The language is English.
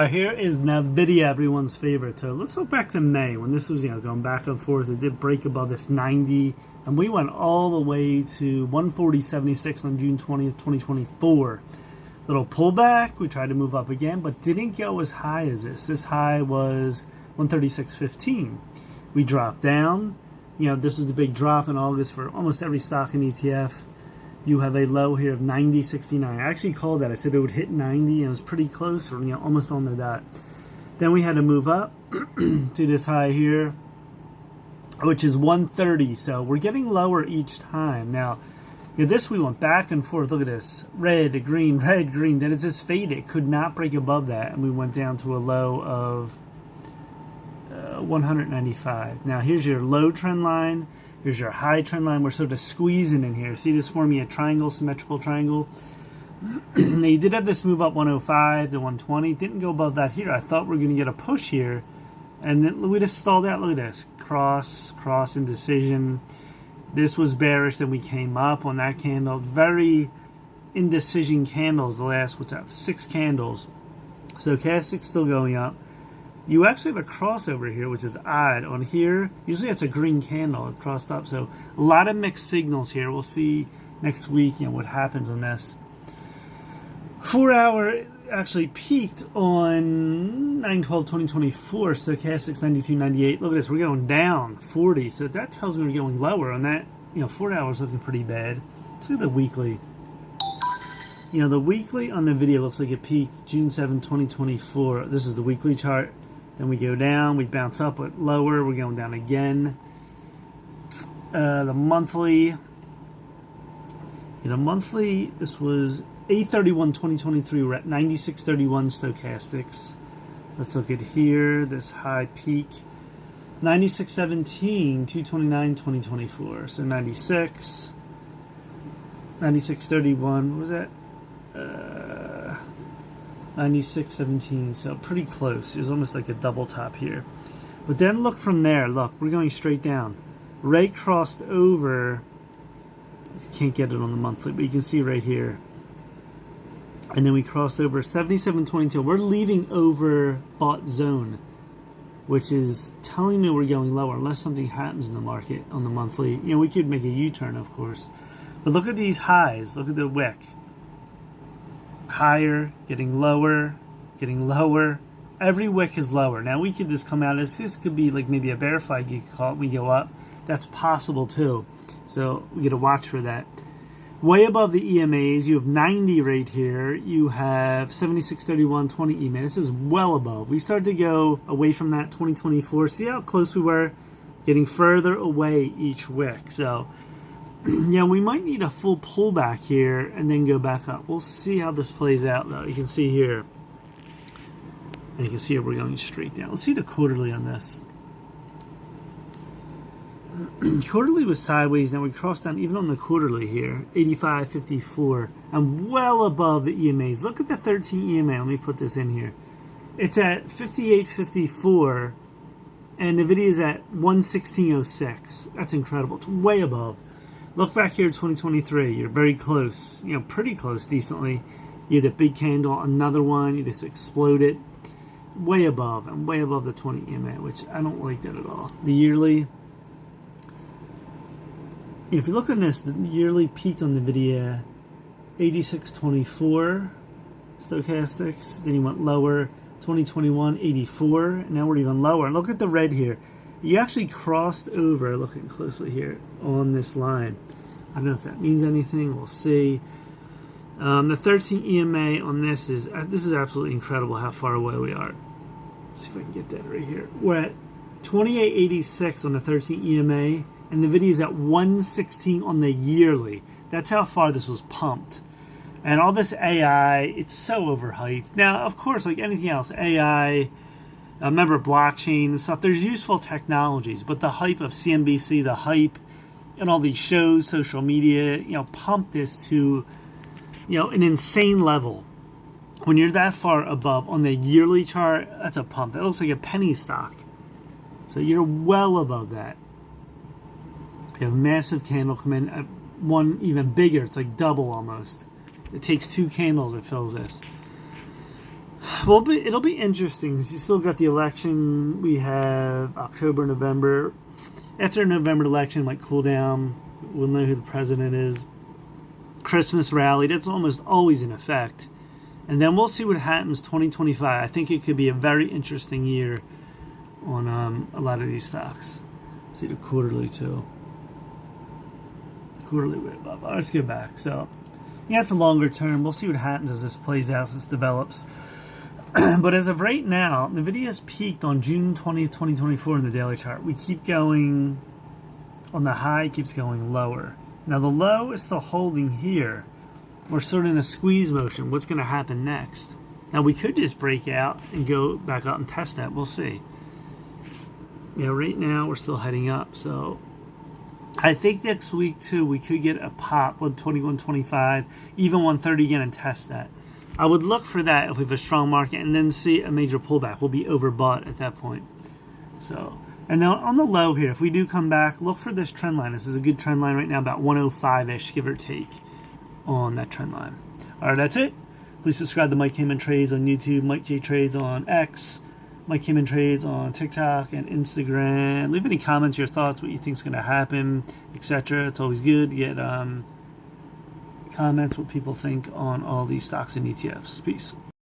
Here is NVDA, everyone's favorite. So let's look back to May when this was, going back and forth. It did break above this 90, and we went all the way to 140.76 on June 20th, 2024. Little pullback. We tried to move up again, but didn't go as high as this. This high was 136.15. We dropped down. This was the big drop in August for almost every stock in ETF. You have a low here of 90.69. I actually called that. I said it would hit 90, and it was pretty close, or almost on the dot. Then we had to move up to this high here, which is 130. So we're getting lower each time. Now, this we went back and forth. Look at this: red, green, red, green. Then it just faded. It could not break above that, and we went down to a low of 195. Now here's your low trend line. Here's your high trend line. We're sort of squeezing in here. See this forming a triangle, symmetrical triangle. Now you did have this move up 105 to 120. Didn't go above that here. I thought we were going to get a push here, and then we just stalled out. Look at this: cross, indecision. This was bearish. Then we came up on that candle. Very indecision candles. The last 6 candles. Stochastic's still going up. You actually have a crossover here, which is odd. On here, usually it's a green candle. It crossed up. So a lot of mixed signals here. We'll see next week what happens on this. 4 hour actually peaked on 9/12/2024. Stochastics 92.98. Look at this. We're going down 40. So that tells me we're going lower on that. 4 hours looking pretty bad. Let's look at the weekly. The weekly on the video looks like it peaked June 7, 2024. This is the weekly chart. Then we go down, we bounce up, but lower, we're going down again. The monthly, this was 8/31/2023. We're at 96.31 stochastics. Let's look at here, this high peak, 96.17, 2/29/2024. So 96.31. What was that? 96.17, so pretty close. It was almost like a double top here. But then look from there. Look, we're going straight down. Ray crossed over. Can't get it on the monthly, but you can see right here. And then we crossed over 77.22. We're leaving overbought zone, which is telling me we're going lower unless something happens in the market on the monthly. We could make a U-turn, of course. But look at these highs. Look at the wick. Higher, getting lower, getting lower. Every wick is lower. Now we could just come out as this could be like maybe a bear flag. You could call it. We go up. That's possible too. So we got to watch for that. Way above the EMAs, you have 90 right here. You have 76.31, 20 EMA. This is well above. We started to go away from that 2024. See how close we were? Getting further away each wick. So we might need a full pullback here and then go back up. We'll see how this plays out, though. You can see here. And you can see we're going straight down. Let's see the quarterly on this. Quarterly was sideways. Now we crossed down even on the quarterly here. 85.54. I'm well above the EMAs. Look at the 13 EMA. Let me put this in here. It's at 58.54. And the video is at 116.06. That's incredible. It's way above. Look back here, 2023. You're very close. Pretty close, decently. You had a big candle, another one. You just exploded. Way above, and way above the 20 EMA, which I don't like that at all. The yearly. If you look on this, the yearly peaked on the video, 86.24 stochastics. Then you went lower, 2021, 84. And now we're even lower. And look at the red here. You actually crossed over, looking closely here, on this line. I don't know if that means anything. We'll see. The 13 EMA on this is absolutely incredible how far away we are. Let's see if I can get that right here. We're at 28.86 on the 13 EMA, and the video is at 116 on the yearly. That's how far this was pumped. And all this AI, it's so overhyped. Now, of course, like anything else, AI... remember blockchain and stuff. There's useful technologies, but the hype of CNBC, the hype and all these shows, social media, pump this to, an insane level. When you're that far above on the yearly chart, that's a pump. That looks like a penny stock. So you're well above that. You have a massive candle come in, one even bigger. It's like double almost. It takes 2 candles, it fills this. Well, it'll be interesting. You still got the election. We have October, November. After November election might cool down. We'll know who the president is. Christmas rally, that's almost always in effect. And then we'll see what happens 2025. I think it could be a very interesting year on a lot of these stocks. See the quarterly too. Quarterly, let's go back. So, yeah, it's a longer term. We'll see what happens as this plays out, as this develops. But as of right now, NVIDIA's peaked on June 20th, 2024 in the daily chart. We keep going on the high, keeps going lower. Now the low is still holding here. We're sort of in a squeeze motion. What's going to happen next? Now we could just break out and go back up and test that. We'll see. You know, right now we're still heading up. So I think next week too we could get a pop 120, 125, even 130 again and test that. I would look for that if we have a strong market and then see a major pullback. We'll be overbought at that point. So, and now on the low here, if we do come back, look for this trend line. This is a good trend line right now, about 105-ish, give or take, on that trend line. All right, that's it. Please subscribe to Mike Heyman Trades on YouTube, Mike J Trades on X, Mike Heyman Trades on TikTok and Instagram. Leave any comments, your thoughts, what you think is going to happen, etc. It's always good to get comments, what people think on all these stocks and ETFs. Peace.